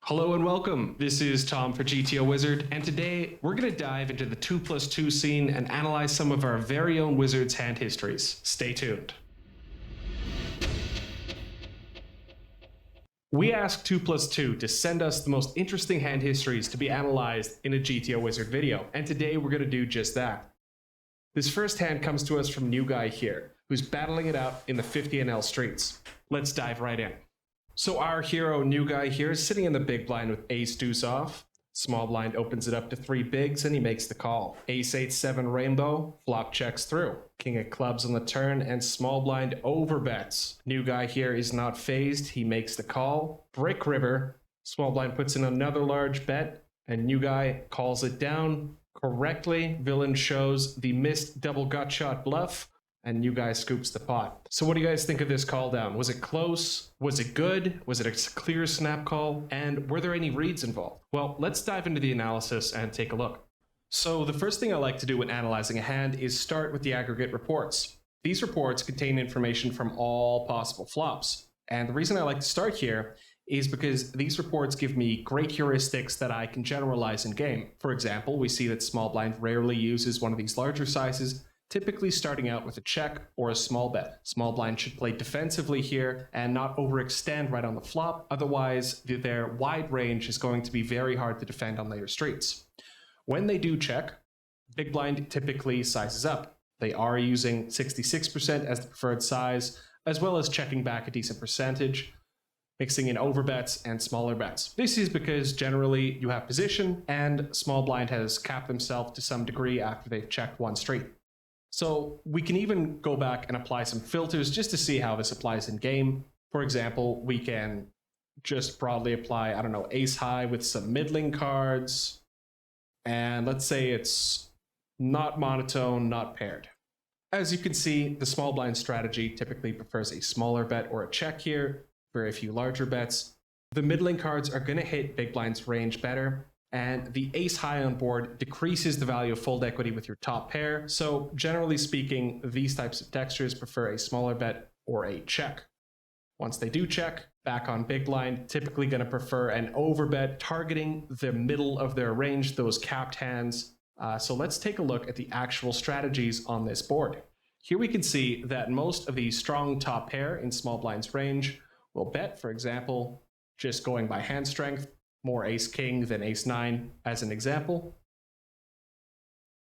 Hello and welcome. This is Tom for GTO Wizard, and today we're going to dive into the 2+2 scene and analyze some of our very own Wizards hand histories. Stay tuned. We asked 2+2 to send us the most interesting hand histories to be analyzed in a GTO Wizard video, and today we're going to do just that. This first hand comes to us from New Guy here, who's battling it out in the 50 NL streets. Let's dive right in. So our hero, New Guy here, is sitting in the big blind with ace deuce off. Small blind opens it up to 3 bigs and he makes the call. Ace 8-7 rainbow, flop checks through. King of clubs on the turn and small blind overbets. New Guy here is not phased, he makes the call. Brick river, small blind puts in another large bet and New Guy calls it down correctly. Villain shows the missed double gut shot bluff. And New Guy scoops the pot. So what do you guys think of this call down? Was it close? Was it good? Was it a clear snap call? And were there any reads involved? Well, let's dive into the analysis and take a look. So the first thing I like to do when analyzing a hand is start with the aggregate reports. These reports contain information from all possible flops. And the reason I like to start here is because these reports give me great heuristics that I can generalize in game. For example, we see that small blind rarely uses one of these larger sizes, typically starting out with a check or a small bet. Small blind should play defensively here and not overextend right on the flop, otherwise their wide range is going to be very hard to defend on later streets. When they do check, big blind typically sizes up. They are using 66% as the preferred size, as well as checking back a decent percentage, mixing in overbets and smaller bets. This is because generally you have position and small blind has capped themselves to some degree after they've checked one street. So we can even go back and apply some filters just to see how this applies in game. For example, we can just broadly apply, I don't know, ace high with some middling cards. And let's say it's not monotone, not paired. As you can see, the small blind strategy typically prefers a smaller bet or a check here, very few larger bets. The middling cards are going to hit big blind's range better. And the ace high on board decreases the value of fold equity with your top pair. So generally speaking, these types of textures prefer a smaller bet or a check. Once they do check, back on big blind, typically going to prefer an overbet targeting the middle of their range, those capped hands. So let's take a look at the actual strategies on this board. Here we can see that most of the strong top pair in small blind's range will bet, for example, just going by hand strength, more ace-king than ace-9 as an example.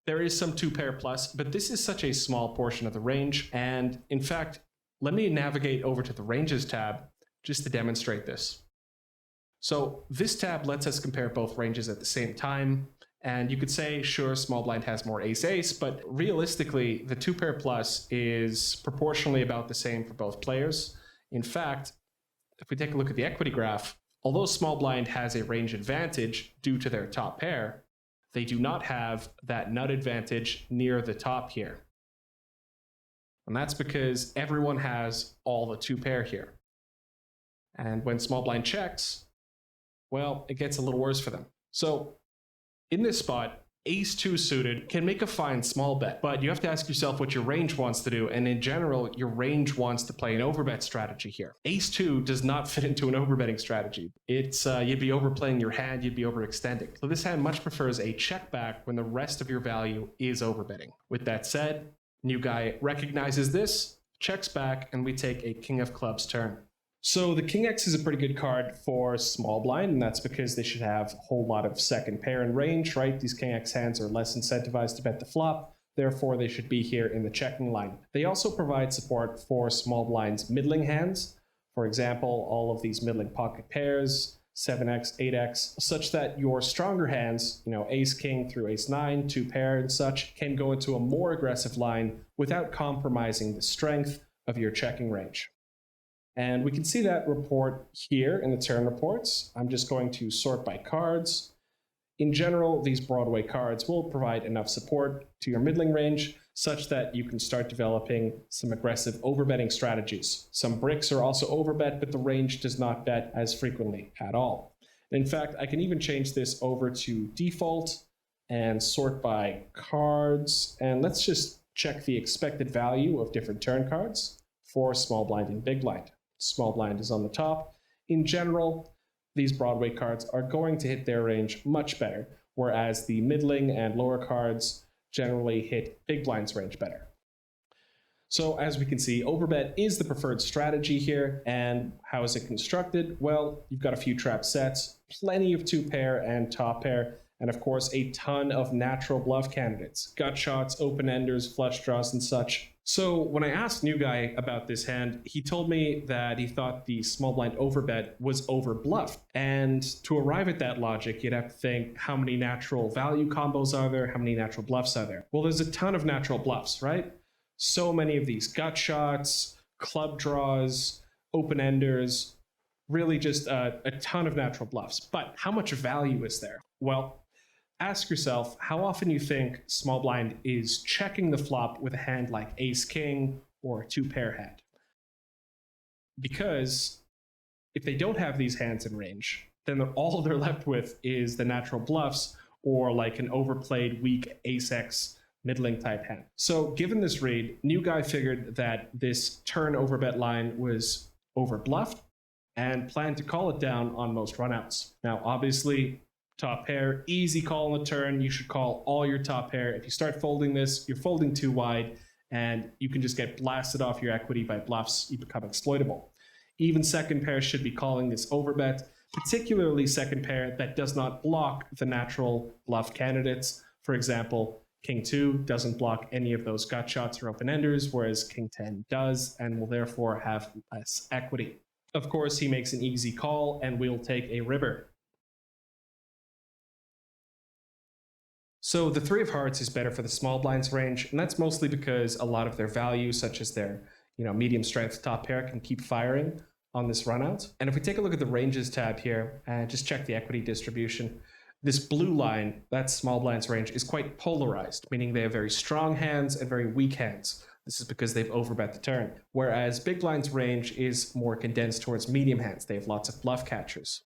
There is some 2-pair plus, but this is such a small portion of the range. And in fact, let me navigate over to the ranges tab just to demonstrate this. So this tab lets us compare both ranges at the same time. And you could say, sure, small blind has more ace-ace, but realistically, the 2-pair plus is proportionally about the same for both players. In fact, if we take a look at the equity graph, although small blind has a range advantage due to their top pair, they do not have that nut advantage near the top here. And that's because everyone has all the 2-pair here. And when small blind checks, well, it gets a little worse for them. So in this spot, ace-2 suited can make a fine small bet, but you have to ask yourself what your range wants to do, and in general, your range wants to play an overbet strategy here. Ace-2 does not fit into an overbetting strategy. It's you'd be overplaying your hand, you'd be overextending. So this hand much prefers a check back when the rest of your value is overbetting. With that said, New Guy recognizes this, checks back, and we take a king of clubs turn. So the King X is a pretty good card for small blind, and that's because they should have a whole lot of second pair in range, right? These King X hands are less incentivized to bet the flop, therefore they should be here in the checking line. They also provide support for small blind's middling hands. For example, all of these middling pocket pairs, 7x, 8x, such that your stronger hands, ace king through ace 9, 2-pair and such, can go into a more aggressive line without compromising the strength of your checking range. And we can see that report here in the turn reports. I'm just going to sort by cards. In general, these Broadway cards will provide enough support to your middling range such that you can start developing some aggressive overbetting strategies. Some bricks are also overbet, but the range does not bet as frequently at all. In fact, I can even change this over to default and sort by cards. And let's just check the expected value of different turn cards for small blind and big blind. Small blind is on the top. In general, these Broadway cards are going to hit their range much better, whereas the middling and lower cards generally hit big blind's range better. So as we can see, overbet is the preferred strategy here. And how is it constructed? Well, you've got a few trap sets, plenty of 2-pair and top pair, and of course a ton of natural bluff candidates, gut shots, open-enders, flush draws, and such. So when I asked New Guy about this hand, he told me that he thought the small blind overbet was over-bluffed. And to arrive at that logic, you'd have to think, how many natural value combos are there? How many natural bluffs are there? Well, there's a ton of natural bluffs, right? So many of these gut shots, club draws, open-enders, really just a ton of natural bluffs. But how much value is there? Well, ask yourself how often you think small blind is checking the flop with a hand like ace-king or a 2-pair hand. Because if they don't have these hands in range, then all they're left with is the natural bluffs or like an overplayed weak ace-x middling type hand. So given this read, New Guy figured that this turn overbet line was overbluffed and planned to call it down on most runouts. Now, obviously, top pair, easy call on the turn. You should call all your top pair. If you start folding this, you're folding too wide and you can just get blasted off your equity by bluffs. You become exploitable. Even second pair should be calling this overbet, particularly second pair that does not block the natural bluff candidates. For example, King 2 doesn't block any of those gut shots or open-enders, whereas King 10 does and will therefore have less equity. Of course, he makes an easy call and we'll take a river. So the 3 of hearts is better for the small blind's range, and that's mostly because a lot of their value, such as their medium strength top pair, can keep firing on this runout. And if we take a look at the ranges tab here and just check the equity distribution, this blue line, that's small blind's range, is quite polarized, meaning they have very strong hands and very weak hands. This is because they've overbet the turn. Whereas big blind's range is more condensed towards medium hands. They have lots of bluff catchers.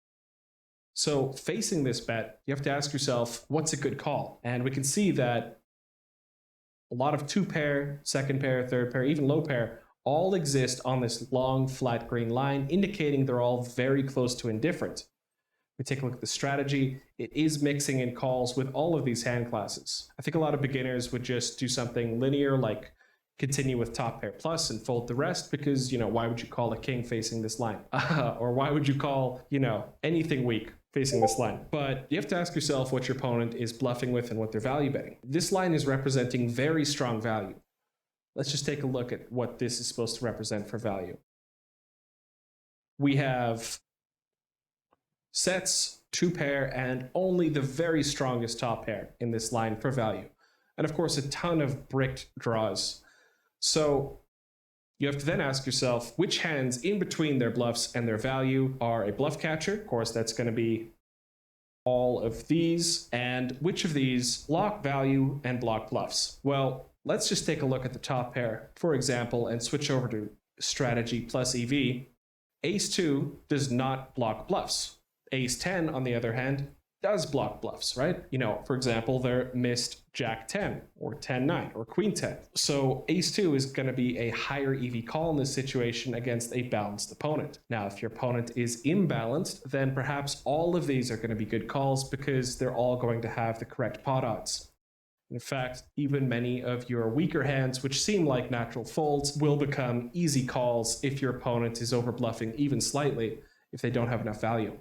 So facing this bet, you have to ask yourself, what's a good call? And we can see that a lot of 2-pair, second pair, third pair, even low pair, all exist on this long flat green line, indicating they're all very close to indifferent. We take a look at the strategy. It is mixing in calls with all of these hand classes. I think a lot of beginners would just do something linear, like continue with top pair plus and fold the rest, because, why would you call a king facing this line? Or why would you call, anything weak facing this line? But you have to ask yourself what your opponent is bluffing with and what they're value betting. This line is representing very strong value. Let's just take a look at what this is supposed to represent for value. We have sets, 2-pair, and only the very strongest top pair in this line for value. And of course, a ton of bricked draws. So you have to then ask yourself which hands in between their bluffs and their value are a bluff catcher. Of course, that's going to be all of these. And which of these block value and block bluffs? Well, let's just take a look at the top pair, for example, and switch over to strategy plus EV. Ace 2 does not block bluffs. Ace 10, on the other hand, does block bluffs, right? For example, their missed Jack 10 or 10-9 or Queen 10. So Ace 2 is going to be a higher EV call in this situation against a balanced opponent. Now, if your opponent is imbalanced, then perhaps all of these are going to be good calls because they're all going to have the correct pot odds. In fact, even many of your weaker hands, which seem like natural folds, will become easy calls if your opponent is overbluffing even slightly if they don't have enough value.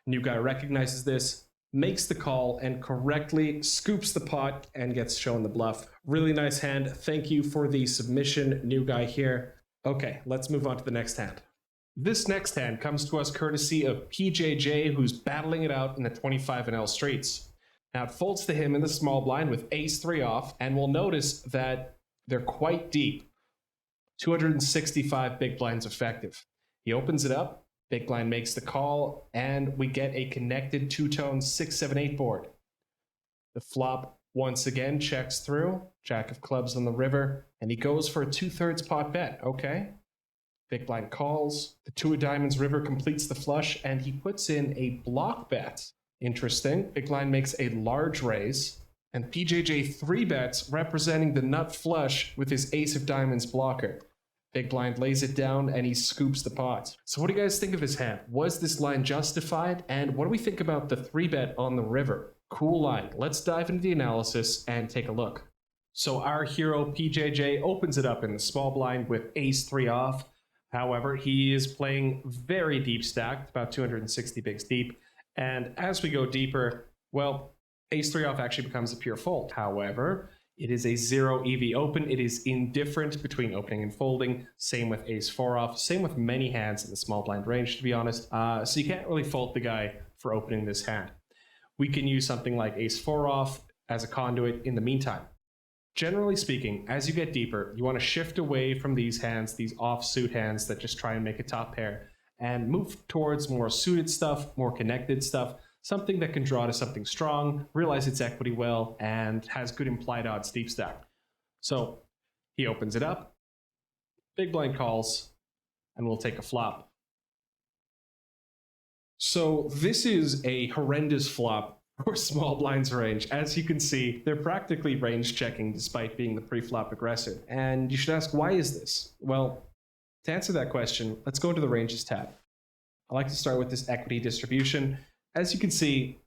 New Guy recognizes this, makes the call, and correctly scoops the pot and gets shown the bluff. Really nice hand. Thank you for the submission, New Guy here. Okay, let's move on to the next hand. This next hand comes to us courtesy of PJJ, who's battling it out in the 25NL streets. Now it folds to him in the small blind with ace 3 off, and we'll notice that they're quite deep. 265 big blinds effective. He opens it up. Big blind makes the call, and we get a connected two-tone 6-7-8 board. The flop once again checks through, jack of clubs on the river, and he goes for a 2/3 pot bet. Okay. Big blind calls, the 2 of diamonds river completes the flush, and he puts in a block bet. Interesting. Big blind makes a large raise, and PJJ 3 bets representing the nut flush with his ace of diamonds blocker. Big blind lays it down and he scoops the pot. So what do you guys think of this hand? Was this line justified? And what do we think about the 3-bet on the river? Cool line. Let's dive into the analysis and take a look. So our hero PJJ opens it up in the small blind with ace-3 off. However, he is playing very deep stacked, about 260 bigs deep. And as we go deeper, well, ace-3 off actually becomes a pure fold. However, it is a 0 EV open. It is indifferent between opening and folding. Same with ace-4 off. Same with many hands in the small blind range, to be honest. So you can't really fault the guy for opening this hand. We can use something like ace-4 off as a conduit in the meantime. Generally speaking, as you get deeper, you want to shift away from these hands, these offsuit hands that just try and make a top pair, and move towards more suited stuff, more connected stuff, something that can draw to something strong, realize its equity well, and has good implied odds deep stack. So he opens it up, big blind calls, and we'll take a flop. So this is a horrendous flop for small blinds range. As you can see, they're practically range checking despite being the pre-flop aggressor. And you should ask, why is this? Well, to answer that question, let's go to the ranges tab. I like to start with this equity distribution. As you can see,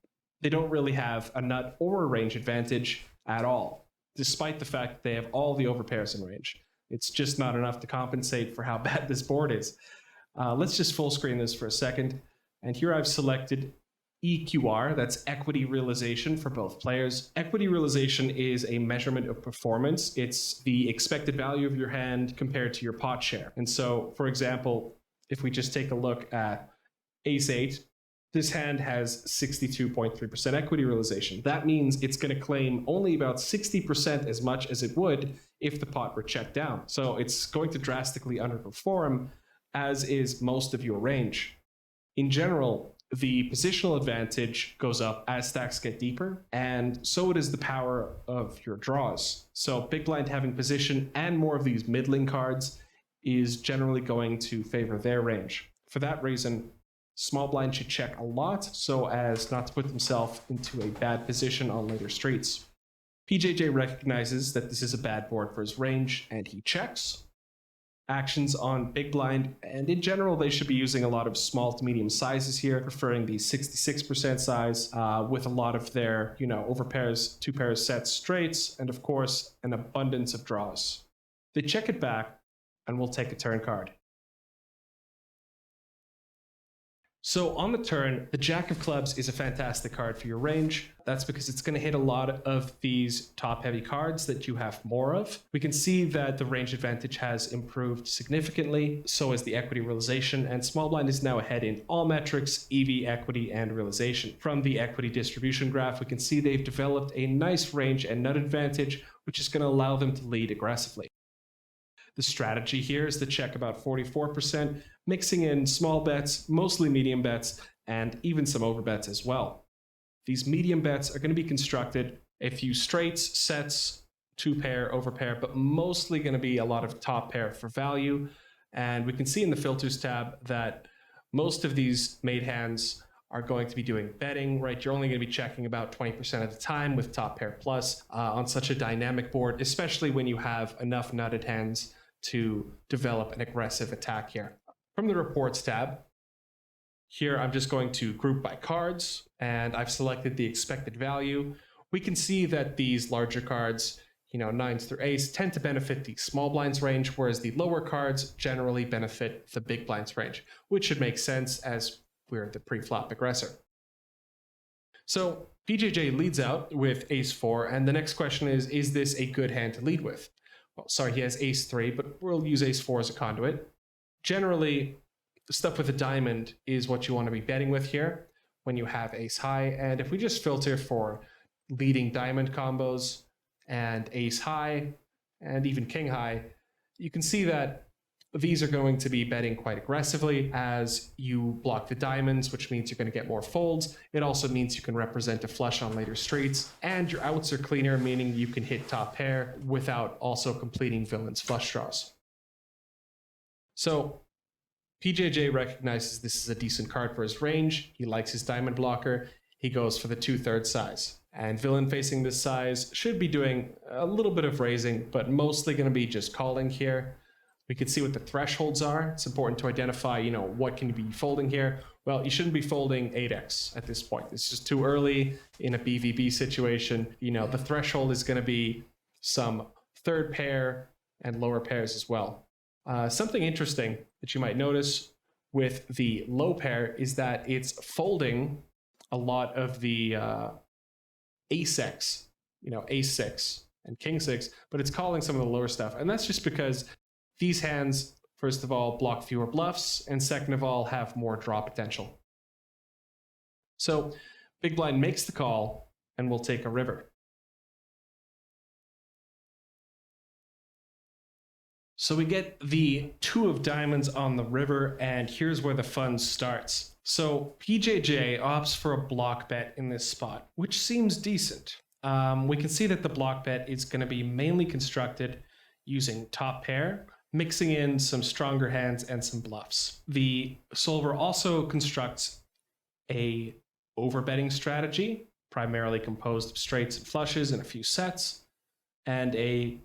they don't really have a nut or a range advantage at all, despite the fact that they have all the overpairs in range. It's just not enough to compensate for how bad this board is. Let's just full screen this for a second. And here I've selected EQR, that's equity realization for both players. Equity realization is a measurement of performance. It's the expected value of your hand compared to your pot share. And so, for example, if we just take a look at ace-8, this hand has 62.3% equity realization. That means it's going to claim only about 60% as much as it would if the pot were checked down. So it's going to drastically underperform, as is most of your range. In general, the positional advantage goes up as stacks get deeper, and so does the power of your draws. So big blind having position and more of these middling cards is generally going to favor their range. For that reason, small blind should check a lot so as not to put themselves into a bad position on later streets. PJJ recognizes that this is a bad board for his range, and he checks. Actions on big blind, and in general they should be using a lot of small to medium sizes here, preferring the 66% size with a lot of their overpairs, 2 pairs sets, straights, and of course an abundance of draws. They check it back and we'll take a turn card. So on the turn, the Jack of Clubs is a fantastic card for your range. That's because it's going to hit a lot of these top-heavy cards that you have more of. We can see that the range advantage has improved significantly, so has the equity realization, and small blind is now ahead in all metrics, EV, equity, and realization. From the equity distribution graph, we can see they've developed a nice range and nut advantage, which is going to allow them to lead aggressively. The strategy here is to check about 44%, mixing in small bets, mostly medium bets, and even some overbets as well. These medium bets are going to be constructed a few straights, sets, 2 pair, overpair, but mostly going to be a lot of top pair for value. And we can see in the filters tab that most of these made hands are going to be doing betting, right? You're only going to be checking about 20% of the time with top pair plus on such a dynamic board, especially when you have enough nutted hands to develop an aggressive attack here. From the reports tab, here I'm just going to group by cards, and I've selected the expected value. We can see that these larger cards, 9s through ace, tend to benefit the small blinds range, whereas the lower cards generally benefit the big blinds range, which should make sense as we're the pre-flop aggressor. So PJJ leads out with ace-4, and the next question is this a good hand to lead with? Well, sorry, he has ace-3, but we'll use ace-4 as a conduit. Generally, the stuff with a diamond is what you want to be betting with here when you have ace-high, and if we just filter for leading diamond combos and ace-high and even king-high, you can see that these are going to be betting quite aggressively as you block the diamonds, which means you're going to get more folds. It also means you can represent a flush on later streets, and your outs are cleaner, meaning you can hit top pair without also completing villain's flush draws. So PJJ recognizes this is a decent card for his range. He likes his diamond blocker. He goes for the 2/3 size. And villain facing this size should be doing a little bit of raising, but mostly going to be just calling here. We can see what the thresholds are. It's important to identify, what can you be folding here? Well, you shouldn't be folding 8x at this point. It's just too early in a BVB situation. The threshold is going to be some third pair and lower pairs as well. Something interesting that you might notice with the low pair is that it's folding a lot of the ace-x, ace-6 and king-6, but it's calling some of the lower stuff. And that's just because these hands, first of all, block fewer bluffs, and second of all, have more draw potential. So big blind makes the call, and we'll take a river. So we get the 2 of diamonds on the river, and here's where the fun starts. So PJJ opts for a block bet in this spot, which seems decent. We can see that the block bet is going to be mainly constructed using top pair, mixing in some stronger hands and some bluffs. The solver also constructs a overbetting strategy, primarily composed of straights and flushes and a few sets, and a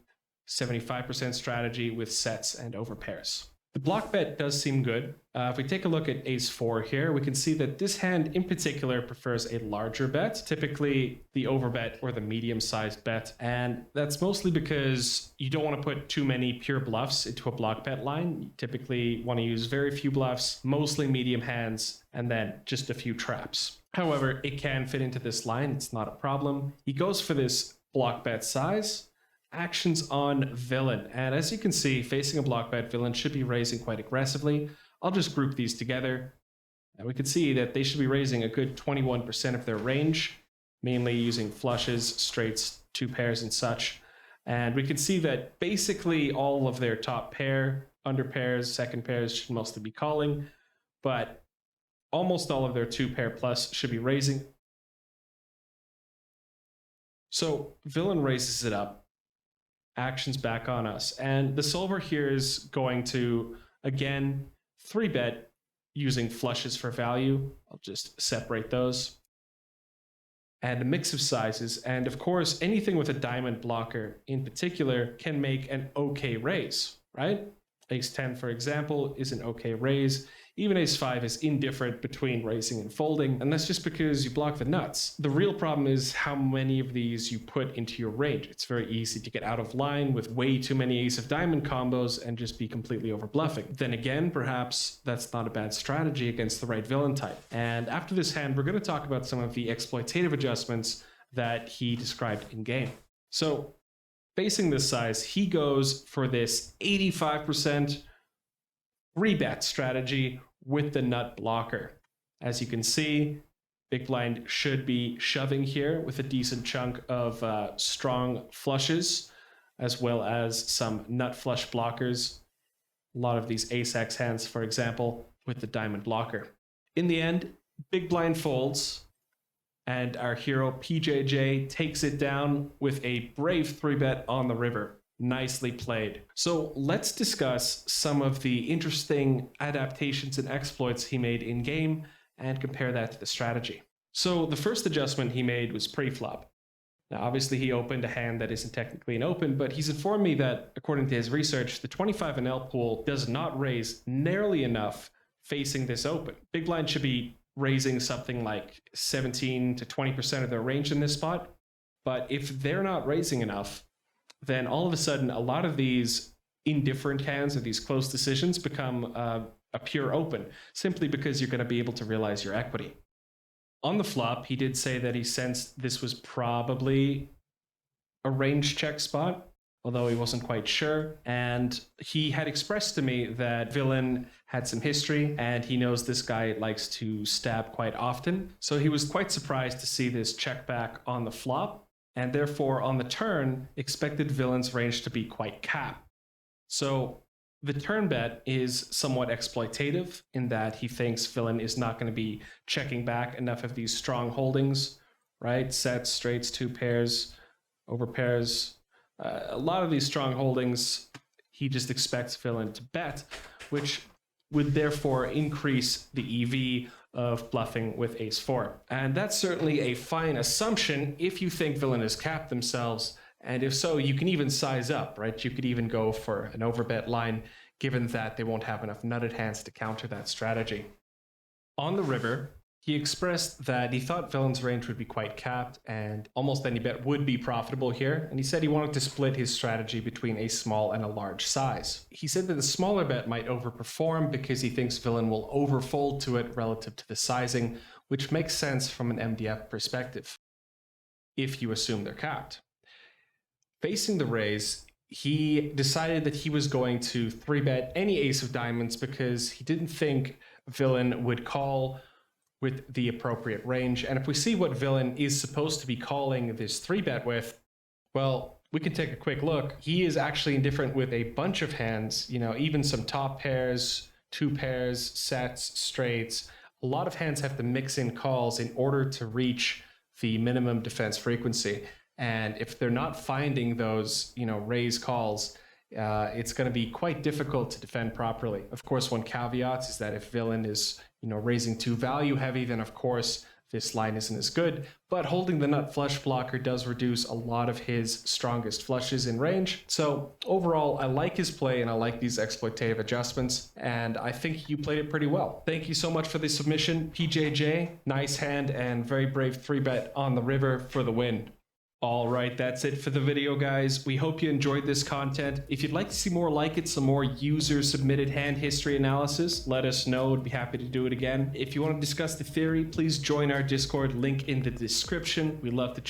75% strategy with sets and overpairs. The block bet does seem good. If we take a look at ace-4 here, we can see that this hand in particular prefers a larger bet, typically the overbet or the medium-sized bet. And that's mostly because you don't want to put too many pure bluffs into a block bet line. You typically want to use very few bluffs, mostly medium hands, and then just a few traps. However, it can fit into this line. It's not a problem. He goes for this block bet size. Actions on villain, and as you can see, facing a block bet, villain should be raising quite aggressively. I'll just group these together, and we can see that they should be raising a good 21% of their range, mainly using flushes, straights, 2 pairs and such. And we can see that basically all of their top pair, under pairs, second pairs should mostly be calling, but almost all of their 2 pair plus should be raising. So villain raises it up. Actions back on us, and the solver here is going to again 3-bet using flushes for value. I'll just separate those, and a mix of sizes, and of course anything with a diamond blocker in particular can make an okay raise, right? Ace-10, for example, is an okay raise. Even ace-5 is indifferent between raising and folding, and that's just because you block the nuts. The real problem is how many of these you put into your range. It's very easy to get out of line with way too many ace of diamond combos and just be completely over bluffing. Then again, perhaps that's not a bad strategy against the right villain type. And after this hand, we're going to talk about some of the exploitative adjustments that he described in game. So facing this size, he goes for this 85% 3-bet strategy with the nut blocker. As you can see, big blind should be shoving here with a decent chunk of strong flushes, as well as some nut flush blockers. A lot of these ace-x hands, for example, with the diamond blocker. In the end, big blind folds, and our hero PJJ takes it down with a brave 3-bet on the river. Nicely played. So let's discuss some of the interesting adaptations and exploits he made in game and compare that to the strategy. So the first adjustment he made was pre-flop. Now obviously he opened a hand that isn't technically an open, but he's informed me that according to his research, the 25 and L pool does not raise nearly enough facing this open. Big blind should be raising something like 17 to 20% of their range in this spot, but if they're not raising enough, then all of a sudden, a lot of these indifferent hands or these close decisions become a pure open, simply because you're going to be able to realize your equity. On the flop, he did say that he sensed this was probably a range check spot, although he wasn't quite sure. And he had expressed to me that villain had some history, and he knows this guy likes to stab quite often. So he was quite surprised to see this check back on the flop, and therefore on the turn expected villain's range to be quite capped. So the turn bet is somewhat exploitative in that he thinks villain is not going to be checking back enough of these strong holdings, right? Sets, straights, 2 pairs, over pairs. A lot of these strong holdings, he just expects villain to bet, which would therefore increase the EV of bluffing with ace-4. And that's certainly a fine assumption if you think villain has capped themselves, and if so, you can even size up, right? You could even go for an overbet line, given that they won't have enough nutted hands to counter that strategy. On the river, he expressed that he thought villain's range would be quite capped and almost any bet would be profitable here, and he said he wanted to split his strategy between a small and a large size. He said that the smaller bet might overperform because he thinks villain will overfold to it relative to the sizing, which makes sense from an MDF perspective, if you assume they're capped. Facing the raise, he decided that he was going to 3-bet any ace of diamonds because he didn't think villain would call with the appropriate range. And if we see what villain is supposed to be calling this 3-bet with, well, we can take a quick look. He is actually indifferent with a bunch of hands, even some top pairs, 2 pairs, sets, straights. A lot of hands have to mix in calls in order to reach the minimum defense frequency. And if they're not finding those, raise calls, it's going to be quite difficult to defend properly. Of course, one caveat is that if villain is, raising too value heavy, then of course this line isn't as good. But holding the nut flush blocker does reduce a lot of his strongest flushes in range. So overall, I like his play and I like these exploitative adjustments. And I think you played it pretty well. Thank you so much for the submission, PJJ. Nice hand and very brave 3-bet on the river for the win. All right, that's it for the video, guys. We hope you enjoyed this content. If you'd like to see more like it, some more user-submitted hand history analysis, let us know. We'd be happy to do it again. If you want to discuss the theory, please join our Discord, link in the description. We love to